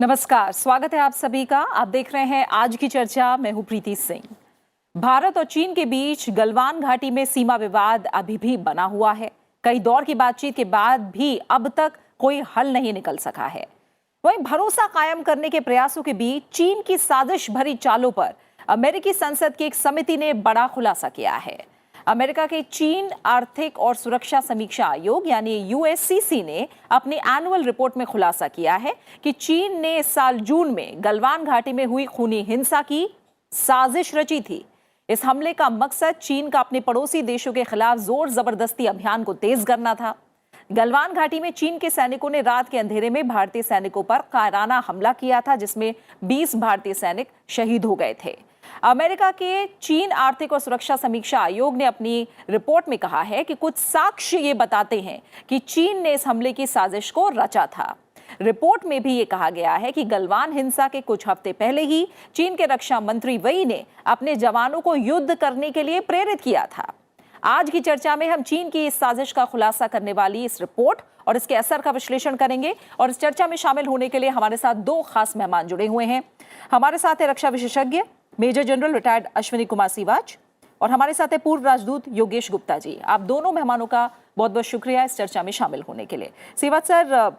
नमस्कार, स्वागत है आप सभी का। आप देख रहे हैं आज की चर्चा। मैं हूं प्रीति सिंह। भारत और चीन के बीच गलवान घाटी में सीमा विवाद अभी भी बना हुआ है। कई दौर की बातचीत के बाद भी अब तक कोई हल नहीं निकल सका है। वहीं भरोसा कायम करने के प्रयासों के बीच चीन की साजिश भरी चालों पर अमेरिकी संसद की एक समिति ने बड़ा खुलासा किया है। अमेरिका के चीन आर्थिक और सुरक्षा समीक्षा आयोग यानी यूएससीसी ने अपनी एनुअल रिपोर्ट में खुलासा किया है कि चीन ने इस साल जून में गलवान घाटी में हुई खूनी हिंसा की साजिश रची थी। इस हमले का मकसद चीन का अपने पड़ोसी देशों के खिलाफ जोर जबरदस्ती अभियान को तेज करना था। गलवान घाटी में चीन के सैनिकों ने रात के अंधेरे में भारतीय सैनिकों पर कायराना हमला किया था, जिसमें 20 भारतीय सैनिक शहीद हो गए थे। अमेरिका के चीन आर्थिक और सुरक्षा समीक्षा आयोग ने अपनी रिपोर्ट में कहा है कि कुछ साक्ष्य ये बताते हैं कि चीन ने इस हमले की साजिश को रचा था। रिपोर्ट में भी ये कहा गया है कि गलवान हिंसा के कुछ हफ्ते पहले ही चीन के रक्षा मंत्री वई ने अपने जवानों को युद्ध करने के लिए प्रेरित किया था। आज की चर्चा में हम चीन की इस साजिश का खुलासा करने वाली इस रिपोर्ट और इसके असर का विश्लेषण करेंगे। और इस चर्चा में शामिल होने के लिए हमारे साथ दो खास मेहमान जुड़े हुए हैं। हमारे साथ है रक्षा विशेषज्ञ major general retired Ashwini Kumar Siwach और हमारे साथ है पूर्व राजदूत योगेश गुप्ता जी। आप दोनों मेहमानों का बहुत बहुत शुक्रिया इस चर्चा में शामिल होने के लिए। सिवाच सर,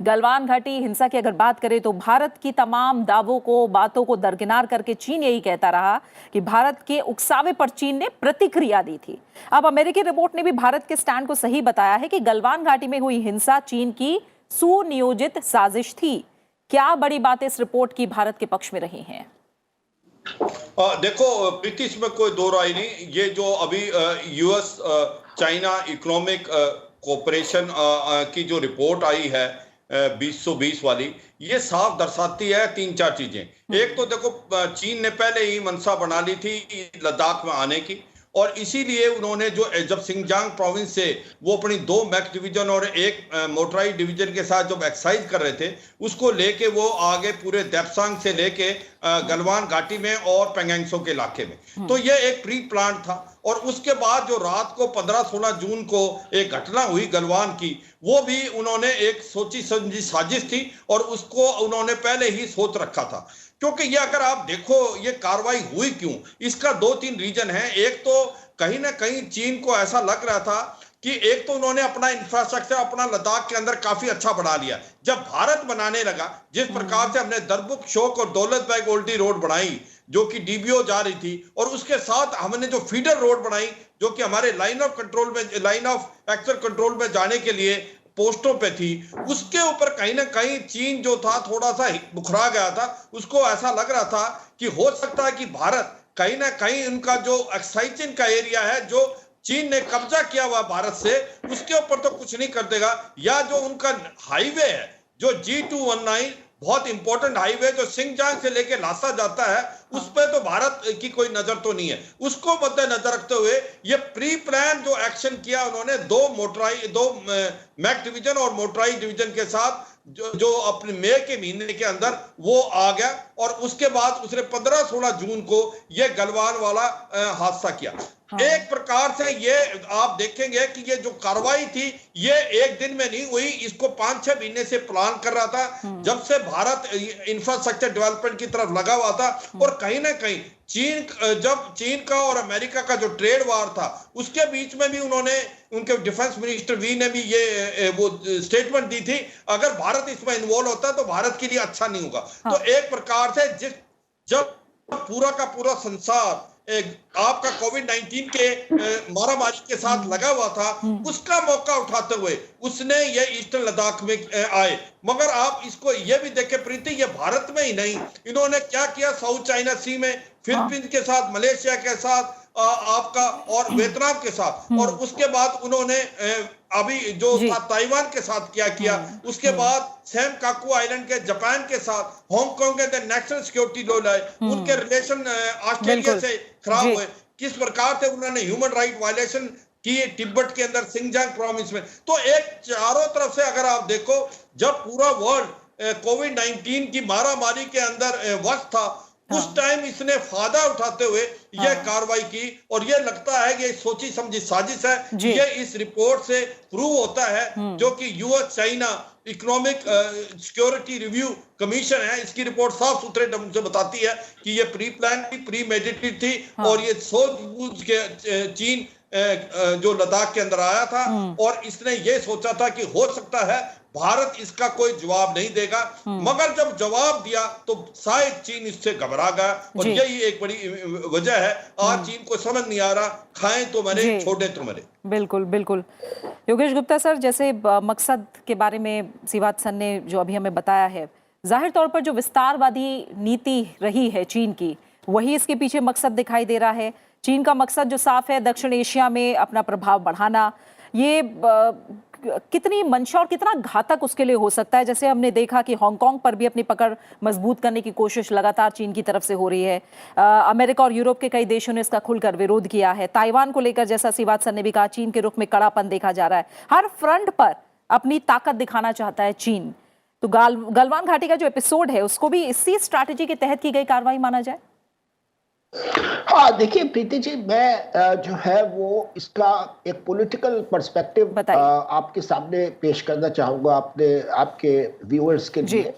गलवान घाटी हिंसा की अगर बात करें तो भारत की तमाम दावों को, बातों को दरकिनार करके चीन यही कहता रहा कि भारत के उकसावे पर चीन ने प्रतिक्रिया दी थी। अब अमेरिकी रिपोर्ट ने भी भारत के स्टैंड को सही बताया है कि गलवान घाटी में हुई हिंसा चीन की सुनियोजित साजिश थी। क्या बड़ी बातें इस रिपोर्ट की भारत के पक्ष में रही हैं? देखो प्रीति, इसमें कोई दो राय नहीं। ये जो अभी यूएस चाइना इकोनॉमिक कोऑपरेशन की जो रिपोर्ट आई है 2020 वाली, ये साफ दर्शाती है तीन चार चीजें। एक तो देखो, चीन ने पहले ही मंशा बना ली थी लद्दाख में आने की, और इसीलिए उन्होंने जो जब सिंगजांग प्रोविंस से वो अपनी 2 मैक डिवीजन और 1 मोटराई डिवीजन के साथ जब एक्सरसाइज कर रहे थे, उसको लेके वो आगे पूरे देपसांग से लेके गलवान घाटी में और पेंगेंगसो के इलाके में, तो ये एक प्री प्लान था। और उसके बाद जो रात को 15-16 जून को एक घटना हुई गलवान की, वो भी उन्होंने एक सोची समझी साजिश थी और उसको उन्होंने पहले ही सोच रखा था। क्योंकि ये अगर आप देखो ये कार्रवाई हुई क्यों, इसका 2-3 रीजन है। एक तो कहीं ना कहीं चीन को ऐसा लग रहा था कि एक तो उन्होंने अपना इंफ्रास्ट्रक्चर अपना लद्दाख के अंदर काफी अच्छा बढ़ा लिया। जब भारत बनाने लगा, जिस प्रकार से हमने दरबुक शोक और दौलत बेग ओल्डी रोड बनाई जो कि डीबीओ जा रही थी, और उसके साथ हमने जो फीडर रोड बनाई जो कि हमारे लाइन ऑफ एक्चुअल कंट्रोल में जाने के लिए पोस्टों पे थी, उसके ऊपर कहीं ना कहीं चीन जो था थोड़ा सा बुखरा गया था। उसको ऐसा लग रहा था कि हो सकता है कि भारत कहीं ना कहीं उनका जो एक्साइचिन का एरिया है जो चीन ने कब्जा किया हुआ भारत से, उसके ऊपर तो कुछ नहीं कर देगा। या जो उनका हाईवे है जो G219, बहुत इंपॉर्टेंट हाईवे जो सिंगजांग से लेके लासा जाता है, उस पर तो भारत की कोई नजर तो नहीं है। उसको मद्देनजर रखते हुए ये प्री प्लान जो एक्शन किया उन्होंने 2 मैक डिवीजन और मोटराई डिवीजन के साथ, जो अपने मई के महीने के अंदर वो आ गया, और उसके बाद उसने 15-16 जून को ये गलवान वाला हादसा किया। एक प्रकार से ये आप देखेंगे कि ये जो कार्रवाई थी ये एक दिन में नहीं हुई, इसको 5-6 महीने से प्लान कर रहा था, जब से भारत इंफ्रास्ट्रक्चर डेवलपमेंट की तरफ लगा हुआ था। और कहीं ना कहीं जब चीन का और अमेरिका का जो ट्रेड वार था, उसके बीच में भी उन्होंने, उनके डिफेंस मिनिस्टर वी ने भी ये वो स्टेटमेंट दी थी, अगर भारत इसमें इन्वॉल्व होता है तो भारत के लिए अच्छा नहीं होगा। तो एक प्रकार से जब पूरा का पूरा संसार आपका कोविड-19 के मारामारी के साथ लगा हुआ था, उसका मौका उठाते हुए उसने ये ईस्टर्न लद्दाख में आए। मगर आप इसको ये भी देखें प्रीति, ये भारत में ही नहीं, इन्होंने क्या किया साउथ चाइना सी में, फिलीपींस के साथ, मलेशिया के साथ, आपका और वियतनाम के साथ, और उसके बाद उन्होंने अभी जो ताइवान के साथ क्या किया, उसके बाद सैम काकू आइलैंड के जापान के साथ, हांगकांग के नेशनल सिक्योरिटी लॉ लाए, उनके रिलेशन ऑस्ट्रेलिया से खराब हुए, किस प्रकार से उन्होंने ह्यूमन राइट वायलेशन की तिब्बत के अंदर सिंगजांग प्रोविंस में। तो एक चारों तरफ से अगर आप देखो, जब पूरा वर्ल्ड कोविड-19 की मारामारी के अंदर वस्त था, उस टाइम इसने फायदा उठाते हुए यह कार्रवाई की, और यह लगता है कि सोची समझी साजिश है। यह इस रिपोर्ट से प्रूव होता है, जो कि US China economic security review commission है, इसकी रिपोर्ट साफ सुथरे ढंग से बताती है कि यह प्री प्लान थी, प्री मेडिटेटेड थी, और ये सोच बूझ के चीन जो लद्दाख के अंदर आया था, और इसने ये सोचा था कि हो सकता है भारत इसका कोई जवाब नहीं देगा, मगर जब जवाब दिया तो शायद चीन इससे घबरा गया, और यही एक बड़ी वजह है। आज चीन को समझ नहीं आ रहा, खाएं तो मरे, छोड़े तो मरे। बिल्कुल बिल्कुल। योगेश गुप्ता सर, जैसे मकसद के बारे में सिवात सर ने जो अभी हमें बताया है, जाहिर तौर पर जो विस्तारवादी नीति रही है चीन की, वही इसके पीछे मकसद दिखाई दे रहा है। चीन का मकसद जो साफ है, दक्षिण एशिया में अपना प्रभाव बढ़ाना। ये कितनी मंशा और कितना घातक उसके लिए हो सकता है? जैसे हमने देखा कि हांगकांग पर भी अपनी पकड़ मजबूत करने की कोशिश लगातार चीन की तरफ से हो रही है। अमेरिका और यूरोप के कई देशों ने इसका खुलकर विरोध किया है। ताइवान को लेकर, जैसा सिवात सर ने भी कहा, चीन के रुख में कड़ापन देखा जा रहा है। हर फ्रंट पर अपनी ताकत दिखाना चाहता है चीन। तो गलवान घाटी का जो एपिसोड है, उसको भी इसी स्ट्रैटेजी के तहत की गई कार्रवाई माना जाए? हाँ, देखिए प्रीति जी, मैं जो है वो इसका एक पॉलिटिकल पर्सपेक्टिव आपके सामने पेश करना चाहूंगा, आपके व्यूअर्स के लिए।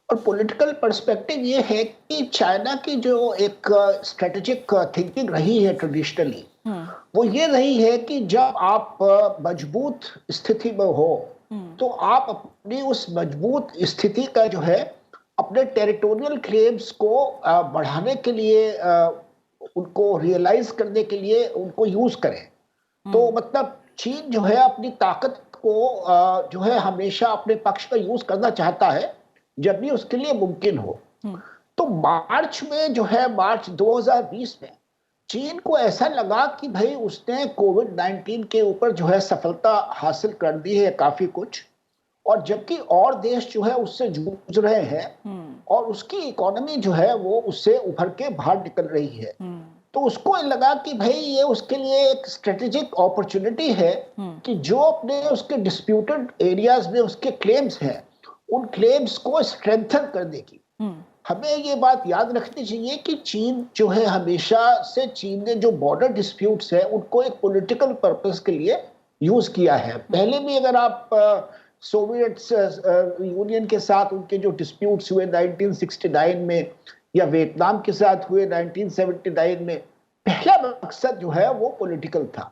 और पॉलिटिकल पर्सपेक्टिव ये है कि चाइना की जो एक स्ट्रेटेजिक थिंकिंग रही है ट्रेडिशनली, वो ये रही है कि जब आप मजबूत स्थिति में हो तो आप अपनी उस मजबूत स्थिति का जो है अपने टेरिटोरियल क्लेम्स को बढ़ाने के लिए, उनको रियलाइज करने के लिए उनको यूज करें। तो मतलब चीन जो है अपनी ताकत को जो है हमेशा अपने पक्ष का यूज करना चाहता है जब भी उसके लिए मुमकिन हो। तो मार्च में जो है, मार्च 2020 में चीन को ऐसा लगा कि भाई उसने कोविड-19 के ऊपर जो है सफलता हासिल कर दी है काफी कुछ, और जबकि और देश जो है उससे जूझ रहे हैं और उसकी इकोनॉमी जो है वो उससे उभर के बाहर निकल रही है। तो उसको लगा कि भाई ये उसके लिए एक स्ट्रेटेजिक अपॉर्चुनिटी है कि जो अपने उसके डिस्प्यूटेड एरियाज में उसके क्लेम्स हैं, उन क्लेम्स को स्ट्रेंथन करने की। हमें ये बात याद रखनी चाहिए कि चीन जो है हमेशा से, चीन ने जो बॉर्डर डिस्प्यूट्स है उनको एक पॉलिटिकल पर्पस के लिए यूज किया है। पहले भी अगर आप सोवियत यूनियन के साथ उनके जो डिस्प्यूट्स हुए 1969 में, या वियतनाम के साथ हुए 1979 में, पहला मकसद जो है वो पॉलिटिकल था।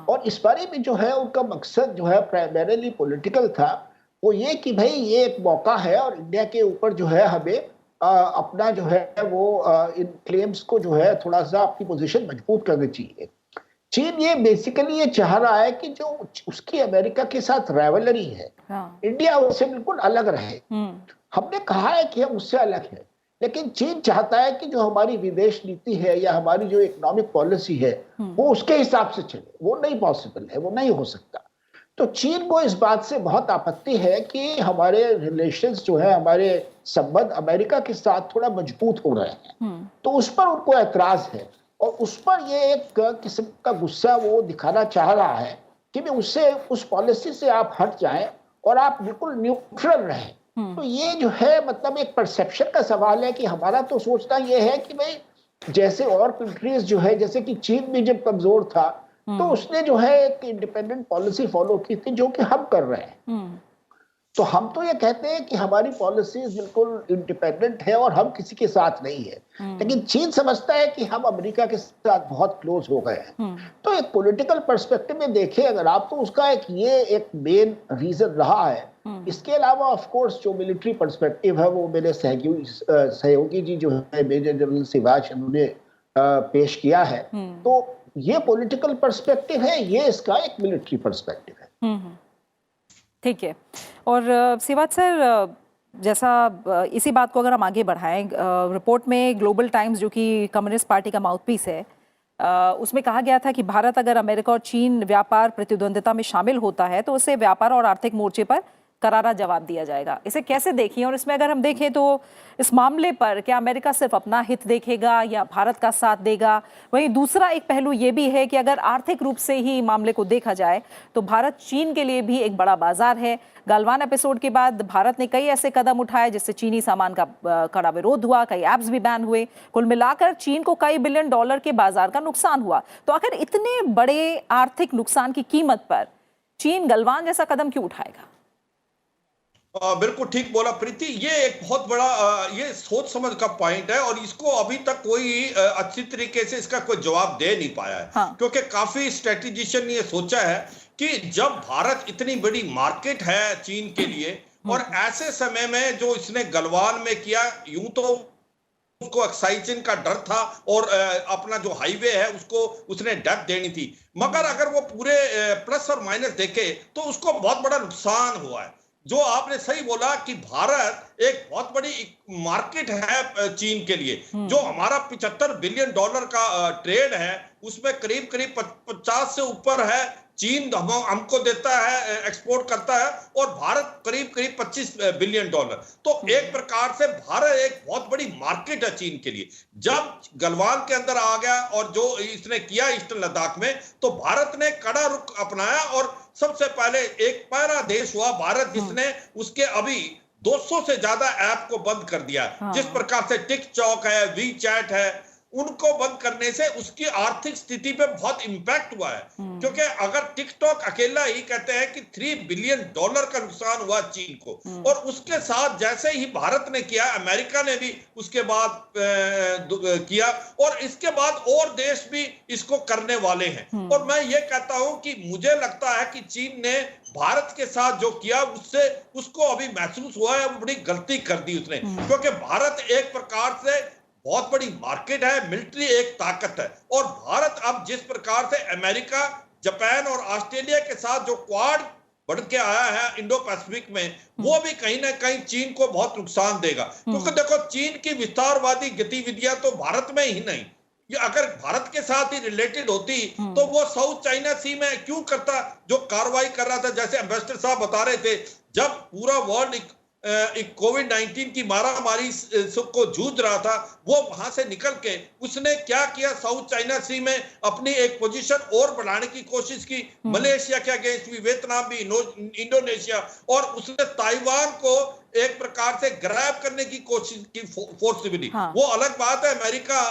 और इस बारे में जो है उनका मकसद जो है प्राइमरीली पॉलिटिकल था। वो ये कि भाई ये एक मौका है और इंडिया के ऊपर जो है हमें अपना जो है वो इन क्लेम्स को जो है थोड़ा सा अपनी पोजीशन मजबूत करनी चाहिए। चीन ये बेसिकली ये चाह रहा है कि जो उसकी अमेरिका के साथ राइवलरी है, इंडिया उससे बिल्कुल अलग रहे। हमने कहा है कि हम उससे अलग है, लेकिन चीन चाहता है कि जो हमारी विदेश नीति है या हमारी जो इकोनॉमिक पॉलिसी है वो उसके हिसाब से चले। वो नहीं पॉसिबल है, वो नहीं हो सकता। तो चीन को इस बात से बहुत आपत्ति है कि हमारे रिलेशंस जो है, हमारे संबंध अमेरिका के साथ थोड़ा मजबूत हो रहे हैं। तो उस पर उनको ऐतराज है, और उस पर ये एक किस्म का गुस्सा वो दिखाना चाह रहा है कि भी उससे, उस पॉलिसी से आप हट जाएं और आप बिल्कुल न्यूट्रल रहें। तो ये जो है मतलब एक परसेप्शन का सवाल है कि हमारा तो सोचना ये है कि भाई जैसे और कंट्रीज जो है, जैसे कि चीन भी जब कमजोर था तो उसने जो है एक इंडिपेंडेंट पॉलिसी फॉलो की थी, जो कि हम कर रहे हैं। तो हम तो ये कहते हैं कि हमारी पॉलिसीज बिल्कुल इंडिपेंडेंट है और हम किसी के साथ नहीं है, लेकिन चीन समझता है कि हम अमेरिका के साथ बहुत क्लोज हो गए हैं। तो एक पॉलिटिकल पर्सपेक्टिव में देखें अगर आप, तो उसका एक मेन रीजन रहा है। इसके अलावा ऑफ कोर्स जो मिलिट्री पर्सपेक्टिव है वो मेरे सहयोगी जी जो है मेजर जनरल सिवाच, उन्होंने पेश किया है। तो ये पॉलिटिकल पर्सपेक्टिव है, ये इसका एक मिलिट्री पर्सपेक्टिव है। ठीक है। और सिवात सर, जैसा इसी बात को अगर हम आगे बढ़ाएं, रिपोर्ट में ग्लोबल टाइम्स जो कि कम्युनिस्ट पार्टी का माउथपीस है, उसमें कहा गया था कि भारत अगर अमेरिका और चीन व्यापार प्रतिद्वंद्विता में शामिल होता है तो उसे व्यापार और आर्थिक मोर्चे पर करारा जवाब दिया जाएगा। इसे कैसे देखिए, और इसमें अगर हम देखें तो इस मामले पर क्या अमेरिका सिर्फ अपना हित देखेगा या भारत का साथ देगा? वहीं दूसरा एक पहलू ये भी है कि अगर आर्थिक रूप से ही मामले को देखा जाए तो भारत चीन के लिए भी एक बड़ा बाजार है। गलवान एपिसोड के बाद भारत ने कई ऐसे कदम उठाए जिससे चीनी सामान का कड़ा विरोध हुआ, कई ऐप्स भी बैन हुए। कुल मिलाकर चीन को कई बिलियन डॉलर के बाजार का नुकसान हुआ। तो आखिर इतने बड़े आर्थिक नुकसान की कीमत पर चीन गलवान जैसा कदम क्यों उठाएगा? बिल्कुल ठीक बोला प्रीति। ये एक बहुत बड़ा ये सोच समझ का पॉइंट है और इसको अभी तक कोई अच्छी तरीके से इसका कोई जवाब दे नहीं पाया है। हाँ। क्योंकि काफी स्ट्रेटेजिशियन ने ये सोचा है कि जब भारत इतनी बड़ी मार्केट है चीन के लिए और ऐसे समय में जो इसने गलवान में किया, यूं तो उसको एक्साइजन का डर था और अपना जो हाईवे है उसको उसने डेथ देनी थी, मगर अगर वो पूरे प्लस और माइनस देखे तो उसको बहुत बड़ा नुकसान हुआ है। जो आपने सही बोला कि भारत एक बहुत बड़ी मार्केट है चीन के लिए। जो हमारा 75 बिलियन डॉलर का ट्रेड है उसमें करीब करीब 50 से ऊपर है चीन हमको देता है, एक्सपोर्ट करता है, और भारत करीब करीब 25 बिलियन डॉलर। तो एक प्रकार से भारत एक बहुत बड़ी मार्केट है चीन के लिए। जब गलवान के अंदर आ गया और जो इसने किया ईस्टर्न लद्दाख में, तो भारत ने कड़ा रुख अपनाया और सबसे पहले एक पहला देश हुआ भारत जिसने उसके अभी 200 से ज्यादा ऐप को बंद कर दिया। जिस प्रकार से टिकटॉक है, वी चैट है, उनको बंद करने से उसकी आर्थिक स्थिति पे बहुत इंपैक्ट हुआ है। क्योंकि अगर टिकटॉक अकेला ही कहते हैं कि 3 बिलियन डॉलर का नुकसान हुआ चीन को, और उसके साथ जैसे ही भारत ने किया, अमेरिका ने भी उसके बाद किया, और इसके बाद और देश भी इसको करने वाले हैं। और मैं ये कहता हूं कि मुझे लगता है कि चीन ने भारत के साथ जो किया उससे उसको अभी महसूस हुआ है, बड़ी गलती कर दी उसने। क्योंकि भारत एक प्रकार से बहुत बड़ी मार्केट है, मिलिट्री एक ताकत है, और भारत अब जिस प्रकार से अमेरिका, जापान और ऑस्ट्रेलिया के साथ जो क्वाड बढ़ के आया है इंडो पैसिफिक में, वो भी कहीं ना कहीं चीन को बहुत नुकसान देगा। क्योंकि देखो चीन की विस्तारवादी गतिविधियां तो भारत में ही नहीं, ये अगर भारत के साथ ही रिलेटेड होती तो वो साउथ चाइना सी में क्यों करता जो कार्रवाई कर रहा था। जैसे एम्बेसडर साहब बता रहे थे, जब पूरा वर्ल्ड कोविड-19 की मारामारी को जूझ रहा था, वो वहां से निकल के उसने क्या किया, साउथ चाइना सी में अपनी एक पोजीशन और बढ़ाने की कोशिश की। मलेशिया के अगेंस्ट भी, वियतनाम भी, इंडोनेशिया, और उसने ताइवान को एक प्रकार से ग्रैब करने की कोशिश की फोर्सिबली। वो अलग बात है, अमेरिका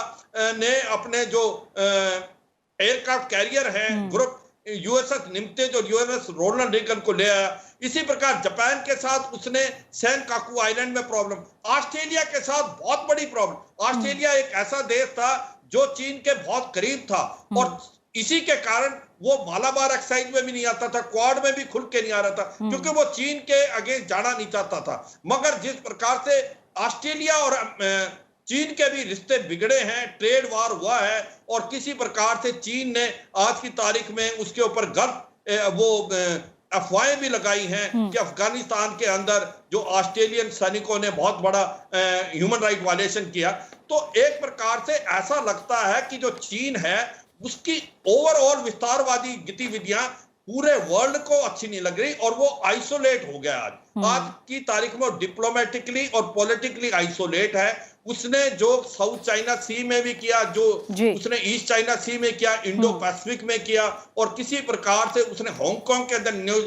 ने अपने जो एयरक्राफ्ट कैरियर है ग्रुप यूएसएस निम्ते जो यूएसएस रोनाल्ड रेगन को ले आया। इसी प्रकार जापान के साथ उसने सेनकाकू आइलैंड में प्रॉब्लम, ऑस्ट्रेलिया के साथ बहुत बड़ी प्रॉब्लम। ऑस्ट्रेलिया एक ऐसा देश था जो चीन के बहुत करीब था, और इसी के कारण वो मालाबार एक्साइज में भी नहीं आता था, क्वाड में भी खुल के नहीं आ रहा था, क्योंकि वो चीन के अगेंस्ट जाना नहीं चाहता था। मगर जिस प्रकार से ऑस्ट्रेलिया और चीन के भी रिश्ते बिगड़े हैं, ट्रेड वार हुआ है, और किसी प्रकार से चीन ने आज की तारीख में उसके ऊपर अफवाहें भी लगाई हैं कि अफगानिस्तान के अंदर जो ऑस्ट्रेलियन सैनिकों ने बहुत बड़ा ह्यूमन राइट वायलेशन किया। तो एक प्रकार से ऐसा लगता है कि जो चीन है उसकी ओवरऑल विस्तारवादी गतिविधियां पूरे वर्ल्ड को अच्छी नहीं लग रही, और वो आइसोलेट हो गया। आज की तारीख में डिप्लोमेटिकली और पॉलिटिकली आइसोलेट है। उसने जो साउथ चाइना सी में भी किया, जो उसने ईस्ट चाइना सी में किया, इंडो पैसिफिक में किया, और किसी प्रकार से उसने हांगकांग के अंदर न्यूज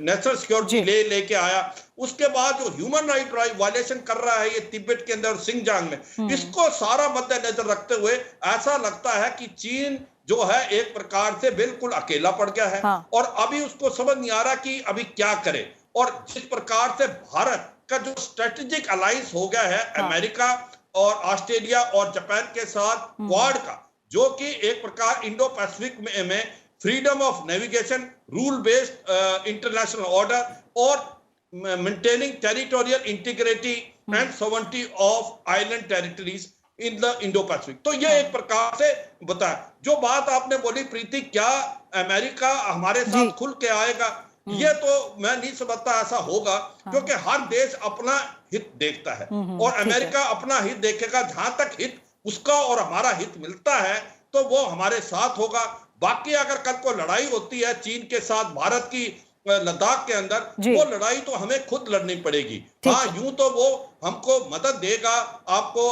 नेशनल सिक्योरिटी लेके आया। उसके बाद जो ह्यूमन राइट वायलेशन कर रहा है ये तिब्बत के अंदर सिंगजांग में, इसको सारा मद्देनजर रखते हुए ऐसा लगता है कि चीन जो है एक प्रकार से बिल्कुल अकेला पड़ गया है। और अभी उसको समझ नहीं आ रहा कि अभी क्या करे। और जिस प्रकार से भारत का जो स्ट्रेटेजिक अलायंस हो गया है अमेरिका और ऑस्ट्रेलिया और जापान के साथ क्वाड का, जो कि एक प्रकार इंडो पैसिफिक में freedom of navigation, rule based international order, और maintaining territorial integrity and sovereignty of island territories in the Indo Pacific. तो ये एक प्रकार से बताया। जो बात आपने बोली प्रीति, क्या अमेरिका हमारे साथ खुल के आएगा, ये तो मैं नहीं समझता ऐसा होगा, क्योंकि हर देश अपना हित देखता है, और अमेरिका अपना हित देखेगा। जहां तक हित उसका और हमारा हित मिलता है तो वो हमारे साथ होगा। बाकी अगर कल को लड़ाई होती है चीन के साथ, भारत की लद्दाख के अंदर, वो लड़ाई तो हमें खुद लड़नी पड़ेगी। हाँ, यूं तो वो हमको मदद देगा, आपको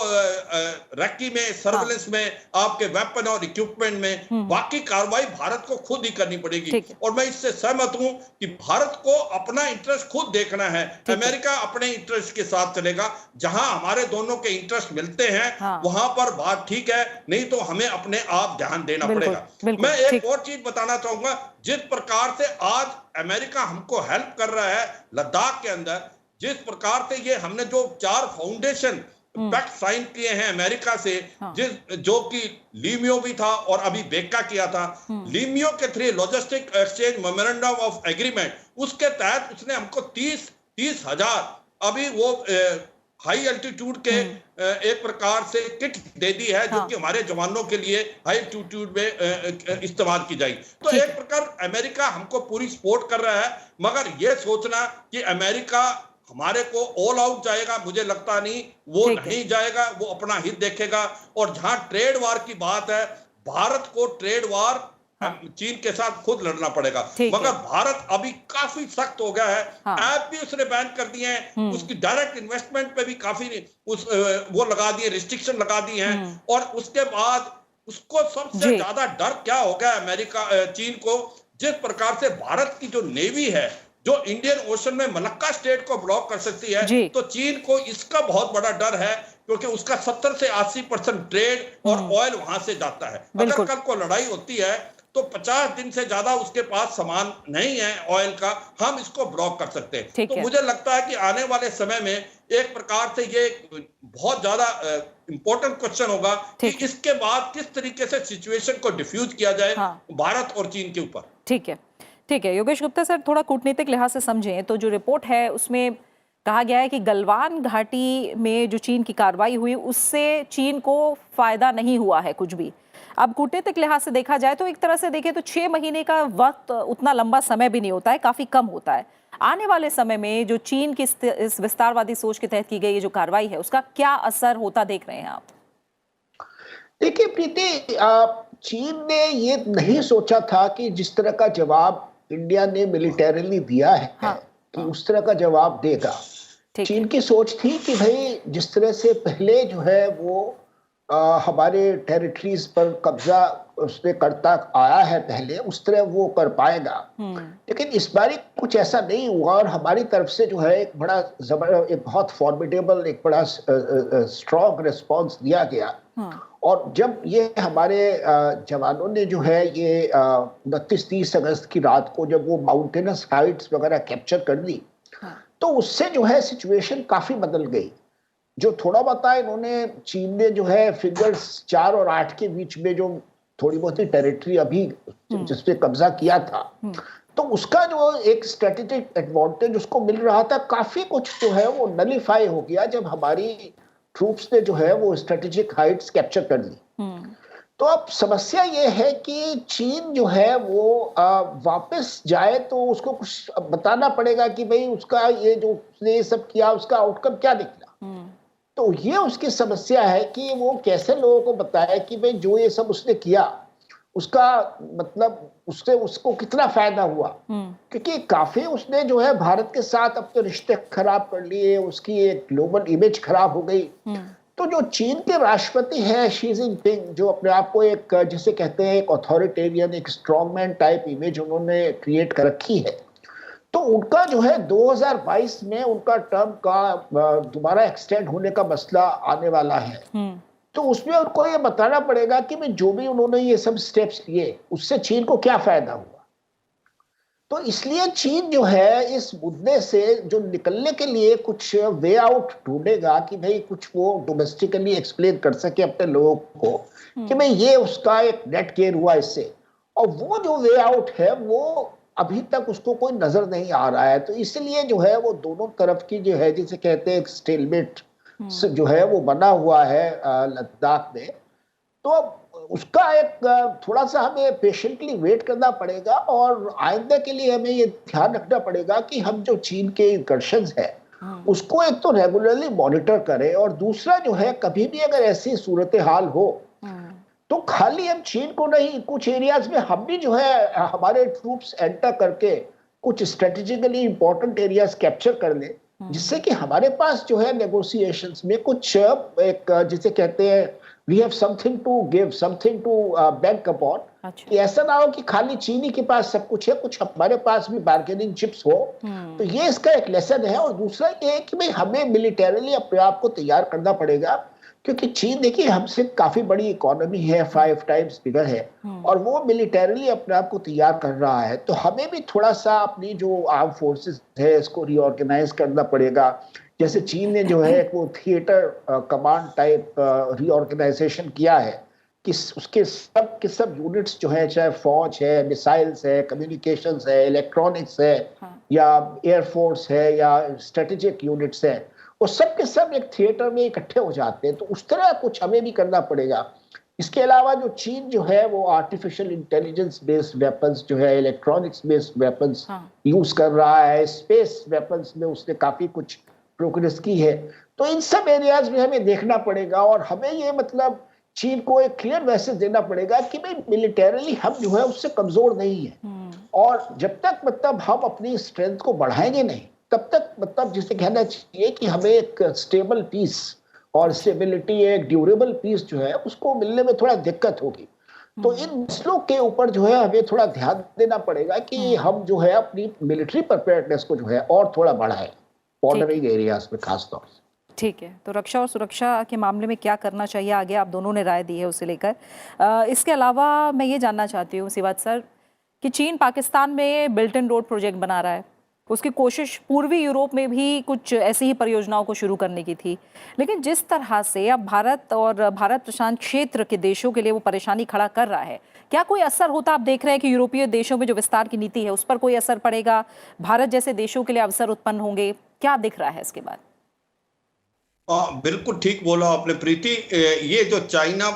रैकी में, सर्वेलेंस में, आपके वेपन और इक्विपमेंट में, बाकी कार्रवाई भारत को खुद ही करनी पड़ेगी। और मैं इससे सहमत हूं कि भारत को अपना इंटरेस्ट खुद देखना है। अमेरिका अपने इंटरेस्ट के साथ चलेगा, जहां हमारे दोनों के इंटरेस्ट मिलते हैं वहां पर बात ठीक है, नहीं तो हमें अपने आप ध्यान देना पड़ेगा। मैं एक और चीज बताना चाहूंगा, जिस प्रकार से आज अमेरिका हमको हेल्प कर रहा है लद्दाख के अंदर, जिस प्रकार से ये हमने जो 4 फाउंडेशन पैक्ट साइन किए हैं अमेरिका से, जो कि लीमियो भी था और अभी बेका किया था, लीमियो के through logistic exchange memorandum of agreement, उसके तहत उसने हमको 30,000 अभी वो हाई एल्टीट्यूड के एक प्रकार से किट दे दी है, जो कि हमारे जवानों के लिए हाई एल्टीट्यूड में इस्तेमाल की जाएगी। तो एक प्रकार अमेरिका हमको पूरी सपोर्ट कर रहा है, मगर ये सोचना कि अमेरिका हमारे को ऑल आउट जाएगा, मुझे लगता नहीं, वो नहीं जाएगा। वो अपना हित देखेगा। और जहां ट्रेड वार की बात है, भारत को ट्रेड वार चीन के साथ खुद लड़ना पड़ेगा, मगर भारत अभी काफी सख्त हो गया है। ऐप भी उसने बैन कर दिए हैं, उसकी डायरेक्ट इन्वेस्टमेंट पे भी काफी वो लगा दिए, रिस्ट्रिक्शन लगा दी हैं। और उसके बाद उसको सबसे ज्यादा डर क्या हो गया अमेरिका, चीन को, जिस प्रकार से भारत की जो नेवी है, जो इंडियन ओशन में मलक्का स्टेट को ब्लॉक कर सकती है, तो चीन को इसका बहुत बड़ा डर है, क्योंकि उसका 70 से 80% ट्रेड और ऑयल वहां से जाता है। अगर कल को लड़ाई होती है तो 50 दिन से ज्यादा उसके पास सामान नहीं है ऑयल का, हम इसको ब्लॉक कर सकते हैं। तो मुझे लगता है कि आने वाले समय में एक प्रकार से ये बहुत ज्यादा इंपॉर्टेंट क्वेश्चन होगा कि इसके बाद किस तरीके से सिचुएशन को डिफ्यूज किया जाए भारत और चीन के ऊपर। ठीक है योगेश गुप्ता सर, थोड़ा कूटनीतिक लिहाज से समझें तो जो रिपोर्ट है उसमें कहा गया है कि गलवान घाटी में जो चीन की कार्रवाई हुई उससे चीन को फायदा नहीं हुआ है कुछ भी। अब कूटनीतिक लिहाज से देखा जाए तो एक तरह से देखें तो 6 महीने का वक्त उतना लंबा समय भी नहीं होता है, काफी कम होता है। आने वाले समय में जो चीन की इस विस्तारवादी सोच के तहत की गई जो कार्रवाई है, उसका क्या असर होता देख रहे हैं आप? देखिए प्रीति, चीन ने ये नहीं सोचा था कि जिस तरह का जवाब इंडिया ने मिलिटरीली दिया है कि उस तरह का जवाब देगा। चीन की सोच थी कि भाई जिस तरह से पहले जो है वो हमारे टेरिटरीज पर कब्जा उसने करता आया है पहले, उस तरह वो कर पाएगा। लेकिन इस बार कुछ ऐसा नहीं हुआ और हमारी तरफ से जो है एक बड़ा एक बहुत फॉर्मिडेबल, एक बड़ा स्ट्रॉन्ग रिस्पांस दिया गया। और जब ये हमारे जवानों ने जो है ये 29-30 अगस्त की रात को जब वो माउंटेनस हाइट्स वगैरह कैप्चर कर ली, तो उससे जो है सिचुएशन काफी बदल गई। जो थोड़ा बताया इन्होंने, चीन ने जो है फिगर्स 4 और 8 के बीच में जो थोड़ी बहुत ही टेरिटरी अभी जिसपे कब्जा किया था, तो उसका जो एक स्ट्रेटेजिक एडवांटेज उसको मिल रहा था, काफी कुछ जो है वो नलिफाई हो गया जब हमारी ट्रूप्स ने जो है वो स्ट्रेटेजिक हाइट्स कैप्चर कर ली। तो अब समस्या ये है कि चीन जो है वो वापस जाए तो उसको कुछ बताना पड़ेगा कि भाई उसका ये जो उसने ये सब किया उसका आउटकम क्या निकला। तो ये उसकी समस्या है कि वो कैसे लोगों को बताए कि भाई जो ये सब उसने किया उसका मतलब उससे उसको कितना फायदा हुआ, क्योंकि काफी उसने जो है भारत के साथ अपने रिश्ते खराब कर लिए, उसकी एक ग्लोबल इमेज खराब हो गई। तो जो चीन के राष्ट्रपति है शी जिनपिंग, जो अपने आप को एक जिसे कहते हैं एक अथॉरिटेरियन, एक स्ट्रॉन्गमैन टाइप इमेज उन्होंने क्रिएट कर रखी है, तो उनका जो है 2022 में उनका टर्म का दोबारा एक्सटेंड होने का मसला आने वाला है। तो उसमें उनको ये बताना पड़ेगा कि मैं जो भी उन्होंने ये सब स्टेप्स लिए उससे चीन को क्या फायदा हुआ। तो इसलिए चीन जो है इस मुद्दे से जो निकलने के लिए कुछ वे आउट ढूंढेगा कि भाई कुछ वो डोमेस्टिकली एक्सप्लेन कर सके अपने लोगों को कि भाई ये उसका एक नेट गेन हुआ इससे, और वो जो वे आउट है वो अभी तक उसको कोई नजर नहीं आ रहा है। तो इसलिए जो है वो दोनों तरफ की जो है जिसे कहते हैं स्टेलमेट जो है वो बना हुआ है लद्दाख में। तो उसका एक थोड़ा सा हमें पेशेंटली वेट करना पड़ेगा और आइंदा के लिए हमें ये ध्यान रखना पड़ेगा कि हम जो चीन के इंकर्शंस है उसको एक तो रेगुलरली मॉनिटर करें, और दूसरा जो है कभी भी अगर ऐसी सूरत हाल हो तो खाली हम चीन को नहीं, कुछ एरियाज में हम भी जो है हमारे ट्रूप्स एंटर करके कुछ स्ट्रेटेजिकली इंपॉर्टेंट एरियाज कैप्चर कर ले, जिससे कि हमारे पास जो है नेगोशिएशंस में कुछ एक जिसे कहते हैं we have something to give, something to bank upon. कि ऐसा ना हो कि खाली चीनी के पास सब कुछ है, कुछ हमारे पास भी बार्गेनिंग चिप्स हो। तो ये इसका एक लेसन है। और दूसरा ये है कि भाई हमें मिलिटरीली अपने आप को तैयार करना पड़ेगा, क्योंकि चीन देखिए हमसे काफी बड़ी इकोनॉमी है, 5 टाइम्स बिगर है, और वो मिलिटरीली अपने आप को तैयार कर रहा है। तो हमें भी थोड़ा सा अपनी जो आर्म फोर्सेस है इसको रीऑर्गेनाइज करना पड़ेगा। जैसे चीन ने जो है वो थिएटर कमांड टाइप रीऑर्गेनाइजेशन किया है कि उसके सब के सब यूनिट्स जो है, चाहे फौज है, मिसाइल्स है, कम्युनिकेशंस है, इलेक्ट्रॉनिक्स है, या एयरफोर्स है, या स्ट्रेटेजिक यूनिट्स है, वो सब के सब एक थिएटर में इकट्ठे हो जाते हैं। तो उस तरह कुछ हमें भी करना पड़ेगा। इसके अलावा जो चीन जो है वो आर्टिफिशियल इंटेलिजेंस बेस्ड वेपन्स जो है, इलेक्ट्रॉनिक्स बेस्ड वेपन्स यूज कर रहा है, स्पेस वेपन्स में उसने काफी कुछ प्रोग्रेस की है। तो इन सब एरियाज में हमें देखना पड़ेगा, और हमें ये मतलब चीन को एक क्लियर मैसेज देना पड़ेगा कि भाई मिलिटरीली हम जो है उससे कमजोर नहीं है, और जब तक मतलब हम अपनी स्ट्रेंथ को बढ़ाएंगे नहीं, तब तक मतलब जिसे कहना चाहिए कि हमें एक स्टेबल पीस और स्टेबिलिटी, एक ड्यूरेबल पीस जो है उसको मिलने में थोड़ा दिक्कत होगी। तो इन मसलों के ऊपर जो है हमें थोड़ा ध्यान देना पड़ेगा कि हम जो है अपनी मिलिट्री प्रिपेयर्डनेस को जो है और थोड़ा बढ़ाएं, बॉर्डरिंग एरियाज में खास तौर से। ठीक है, तो रक्षा और सुरक्षा के मामले में क्या करना चाहिए आगे, आप दोनों ने राय दी है उसे लेकर। इसके अलावा मैं ये जानना चाहती हूँ सिवात सर कि चीन पाकिस्तान में बेल्ट एंड रोड प्रोजेक्ट बना रहा है। उसकी कोशिश पूर्वी यूरोप में भी कुछ ऐसी ही परियोजनाओं को शुरू करने की थी, लेकिन जिस तरह से अब भारत और भारत प्रशांत क्षेत्र के देशों के लिए वो परेशानी खड़ा कर रहा है, क्या कोई असर होता आप देख रहे हैं कि यूरोपीय देशों में जो विस्तार की नीति है उस पर कोई असर पड़ेगा? भारत जैसे देशों के लिए अवसर उत्पन्न होंगे? क्या दिख रहा है इसके बाद? बिल्कुल ठीक बोला आपने प्रीति। ये जो चाइना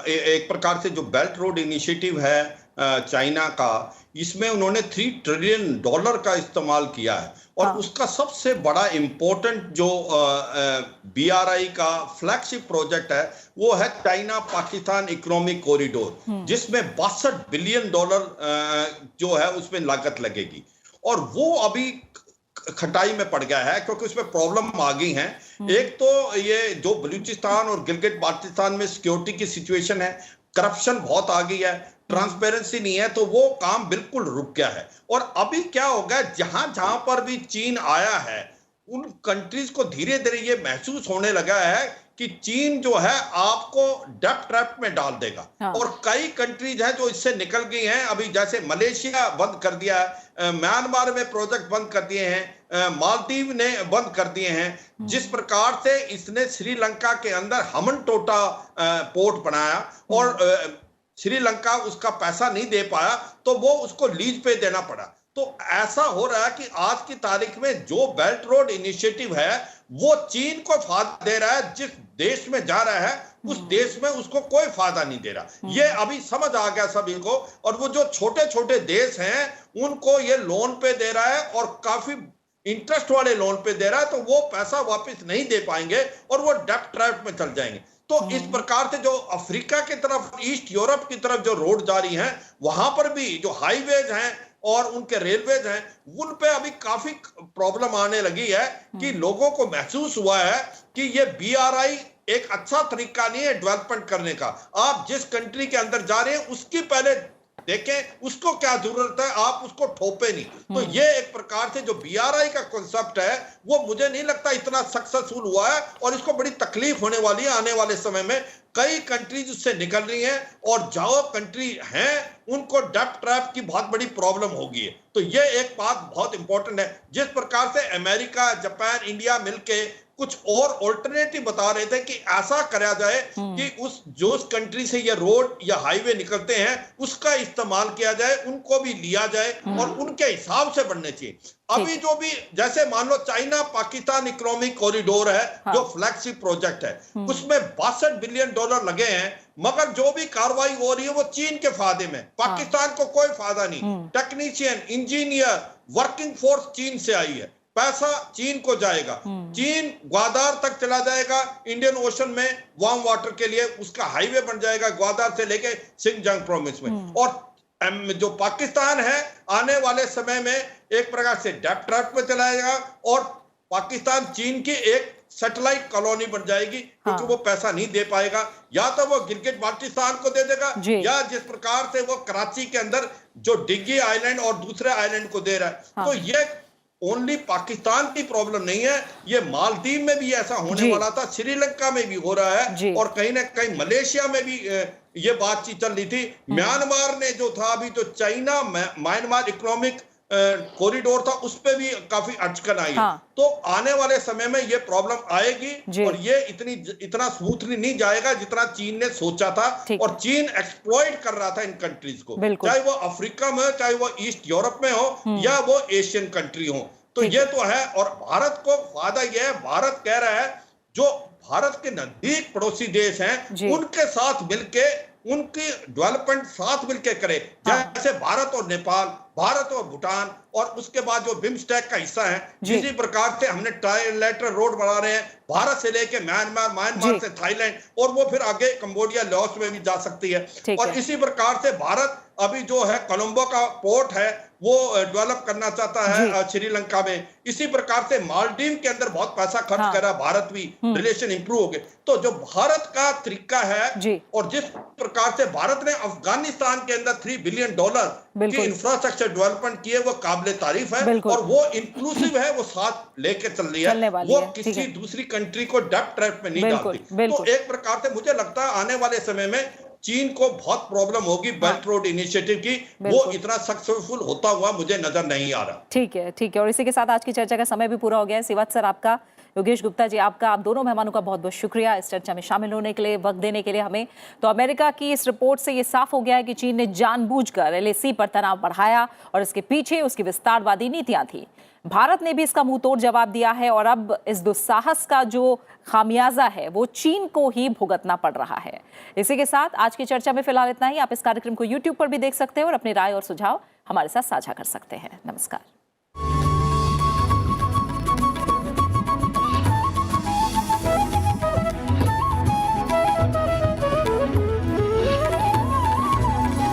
एक प्रकार से जो बेल्ट रोड इनिशिएटिव है चाइना का, इसमें उन्होंने $3 ट्रिलियन का इस्तेमाल किया है, और उसका सबसे बड़ा इंपॉर्टेंट जो BRI का फ्लैगशिप प्रोजेक्ट है वो है चाइना पाकिस्तान इकोनॉमिक कॉरिडोर, जिसमें $62 बिलियन जो है उसमें लागत लगेगी। और वो अभी खटाई में पड़ गया है क्योंकि उसमें प्रॉब्लम आ गई है। एक तो ये जो बलूचिस्तान और गिलगित बाल्टिस्तान में सिक्योरिटी की सिचुएशन है, करप्शन बहुत आ गई है, ट्रांसपेरेंसी नहीं है, तो वो काम बिल्कुल रुक गया है। और अभी क्या हो गया, जहां जहां पर भी चीन आया है उन कंट्रीज को धीरे धीरे ये महसूस होने लगा है कि चीन जो है आपको डेब्ट ट्रैप में डाल देगा। और कई कंट्रीज हैं जो इससे निकल गई हैं। अभी जैसे मलेशिया बंद कर दिया है, म्यांमार में प्रोजेक्ट बंद कर दिए हैं, मालदीव ने बंद कर दिए हैं। जिस प्रकार से इसने श्रीलंका के अंदर हमनटोटा पोर्ट बनाया और श्रीलंका उसका पैसा नहीं दे पाया, तो वो उसको लीज पे देना पड़ा। तो ऐसा हो रहा है कि आज की तारीख में जो बेल्ट रोड इनिशिएटिव है वो चीन को फायदा दे रहा है, जिस देश में जा रहा है उस देश में उसको कोई फायदा नहीं दे रहा। ये अभी समझ आ गया सभी को। और वो जो छोटे छोटे देश हैं उनको ये लोन पे दे रहा है, और काफी इंटरेस्ट वाले लोन पे दे रहा है, तो वो पैसा वापस नहीं दे पाएंगे और वो डेब्ट ट्रैप में चल जाएंगे। तो इस प्रकार से जो अफ्रीका की तरफ, ईस्ट यूरोप की तरफ जो रोड जारी हैं, वहां पर भी जो हाईवेज हैं और उनके रेलवेज हैं, उन पे अभी काफी प्रॉब्लम आने लगी है कि लोगों को महसूस हुआ है कि ये BRI एक अच्छा तरीका नहीं है डेवलपमेंट करने का। आप जिस कंट्री के अंदर जा रहे हैं उसकी पहले देखें उसको क्या जरूरत है, आप उसको ठोपे नहीं। तो ये एक प्रकार से जो BRI का कॉन्सेप्ट है वो मुझे नहीं लगता इतना सक्सेसफुल हुआ है, और इसको बड़ी तकलीफ होने वाली है आने वाले समय में। कई कंट्रीज उससे निकल रही हैं, और जो कंट्री हैं उनको डेब्ट ट्रैप की बहुत बड़ी प्रॉब्लम होगी। तो ये एक बात बहुत इंपॉर्टेंट है। जिस प्रकार से अमेरिका, जापान, इंडिया मिलके कुछ और ऑल्टरनेटिव बता रहे थे कि ऐसा करा जाए कि जो उस कंट्री से ये रोड या हाईवे निकलते हैं उसका इस्तेमाल किया जाए, उनको भी लिया जाए और उनके हिसाब से बनने चाहिए। अभी जो भी जैसे मान लो चाइना पाकिस्तान इकोनॉमिक कॉरिडोर है, जो फ्लैगशिप प्रोजेक्ट है, उसमें $62 बिलियन लगे हैं, मगर जो भी कार्रवाई हो रही है वो चीन के फायदे में, पाकिस्तान को कोई फायदा नहीं। टेक्नीशियन, इंजीनियर, वर्किंग फोर्स चीन से आई है, पैसा चीन को जाएगा। चीन ग्वादार तक चला जाएगा, इंडियन ओशन में वार्म वाटर के लिए उसका हाईवे बन जाएगा ग्वादार से लेके सिंगजांग प्रोविंस में। और जो पाकिस्तान है आने वाले समय में एक प्रकार से डेप्ट ट्रैप में चला जाएगा और पाकिस्तान चीन की एक सैटेलाइट कॉलोनी बन जाएगी, क्योंकि वो पैसा नहीं दे पाएगा। या तो वो गिलगित बाल्टिस्तान को दे देगा, या जिस प्रकार से वो कराची के अंदर जो डिग्गी आइलैंड और दूसरे आइलैंड को दे रहा है। तो ये ओनली पाकिस्तान की प्रॉब्लम नहीं है, ये मालदीव में भी ऐसा होने वाला था, श्रीलंका में भी हो रहा है, और कहीं ना कहीं मलेशिया में भी ये बातचीत चल रही थी। म्यांमार ने जो था अभी, जो चाइना म्यांमार इकोनॉमिक कॉरिडोर था, उस पे भी काफी अटकन आई। तो आने वाले समय में ये प्रॉब्लम आएगी, और ये इतना स्मूथली नहीं जाएगा जितना चीन ने सोचा था। और चीन एक्सप्लॉइट कर रहा था इन कंट्रीज को, चाहे वो अफ्रीका में, चाहे वो ईस्ट यूरोप में हो, या वो एशियन कंट्री हो। तो ये तो है। और भारत को फायदा यह है, भारत कह रहा है जो भारत के नजदीक पड़ोसी देश हैं उनके साथ मिलके उनकी डेवलपमेंट साथ मिलके करे, जैसे भारत और नेपाल, भारत और भूटान, और उसके बाद जो बिम्स्टेक का हिस्सा है, इसी प्रकार से हमने ट्राइलेटरल रोड बना रहे हैं, भारत से लेके म्यांमार, म्यांमार से थाईलैंड, और वो फिर आगे कंबोडिया, लाओस में भी जा सकती है। और इसी प्रकार से भारत अभी जो है कोलंबो का पोर्ट है वो डेवलप करना चाहता है श्रीलंका में। इसी प्रकार से मालदीव के अंदर बहुत पैसा खर्च कर रहा है भारत भी, रिलेशन इंप्रूव हो गए। तो जो भारत का तरीका है, और जिस प्रकार से भारत ने अफगानिस्तान के अंदर $3 बिलियन की इंफ्रास्ट्रक्चर डेवलपमेंट की है, वो काबिले तारीफ है, और वो इंक्लूसिव है, वो साथ लेके चल रही है, वो किसी दूसरी कंट्री को डेप्ट ट्रैप में नहीं डालती। तो एक प्रकार से मुझे लगता है आने वाले समय में चीन को बहुत प्रॉब्लम होगी बेल्ट रोड इनिशिएटिव की, वो इतना सक्सेसफुल होता हुआ मुझे नजर नहीं आ रहा। ठीक है, ठीक है। और इसी के साथ आज की चर्चा का समय भी पूरा हो गया है। सिवात सर आपका, योगेश गुप्ता जी आपका, आप दोनों मेहमानों का बहुत बहुत शुक्रिया इस चर्चा में शामिल होने के लिए, वक्त देने के लिए हमें। तो अमेरिका की इस रिपोर्ट से ये साफ हो गया है कि चीन ने जानबूझकर LAC पर तनाव बढ़ाया, और इसके पीछे उसकी विस्तारवादी नीतियां थी। भारत ने भी इसका मुंह तोड़ जवाब दिया है, और अब इस दुस्साहस का जो खामियाजा है वो चीन को ही भुगतना पड़ रहा है। इसी के साथ आज की चर्चा में फिलहाल इतना ही। आप इस कार्यक्रम को YouTube पर भी देख सकते हैं और अपनी राय और सुझाव हमारे साथ साझा कर सकते हैं। नमस्कार।